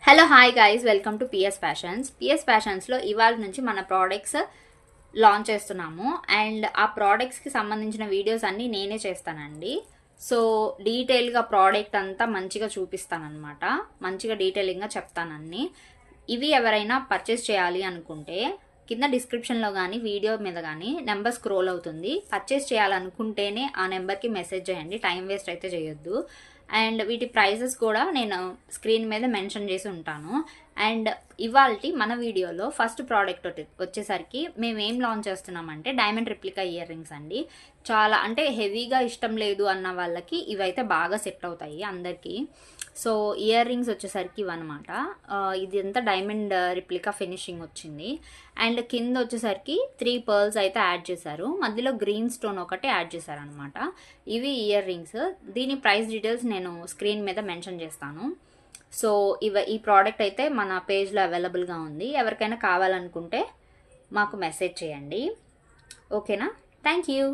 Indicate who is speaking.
Speaker 1: Hello hi guys, welcome to PS fashions. PS ఫ్యాషన్స్లో ఇవాళ నుంచి మన ప్రోడక్ట్స్ లాంచ్ చేస్తున్నాము. అండ్ ఆ ప్రోడక్ట్స్కి సంబంధించిన వీడియోస్ అన్నీ నేనే చేస్తానండి. సో డీటెయిల్గా ప్రోడక్ట్ అంతా మంచిగా చూపిస్తానన్నమాట. మంచిగా డీటెయిలింగ్గా చెప్తానన్నీ. ఇవి ఎవరైనా పర్చేస్ చేయాలి అనుకుంటే కింద డిస్క్రిప్షన్లో కానీ వీడియో మీద కానీ నెంబర్ స్క్రోల్ అవుతుంది. పర్చేస్ చేయాలనుకుంటేనే ఆ నెంబర్కి మెసేజ్ చేయండి, టైం వేస్ట్ అయితే చేయొద్దు. అండ్ వీటి ప్రైజెస్ కూడా నేను స్క్రీన్ మీద మెన్షన్ చేసి ఉంటాను. అండ్ ఇవాల్టి మన వీడియోలో ఫస్ట్ ప్రోడక్ట్ వచ్చేసరికి మేము ఏం లాంచ్ చేస్తున్నామంటే డైమండ్ రిప్లికా ఇయర్ రింగ్స్ అండి. చాలా అంటే హెవీగా ఇష్టం లేదు అన్న వాళ్ళకి ఇవైతే బాగా సెట్ అవుతాయి అందరికీ. సో ఇయర్ రింగ్స్ వచ్చేసరికి ఇవన్నమాట. ఇది అంతా డైమండ్ రిప్లికా ఫినిషింగ్ వచ్చింది. అండ్ కింద వచ్చేసరికి 3 పర్ల్స్ అయితే యాడ్ చేశారు. మధ్యలో గ్రీన్ స్టోన్ ఒకటి యాడ్ చేశారు అనమాట. ఇవి ఇయర్ రింగ్స్. దీని ప్రైస్ డీటెయిల్స్ నేను స్క్రీన్ మీద మెన్షన్ చేస్తాను. సో ఈ ప్రోడక్ట్ అయితే మన పేజ్లో అవైలబుల్గా ఉంది. ఎవరికైనా కావాలనుకుంటే మాకు మెసేజ్ చేయండి. ఓకేనా? Thank you.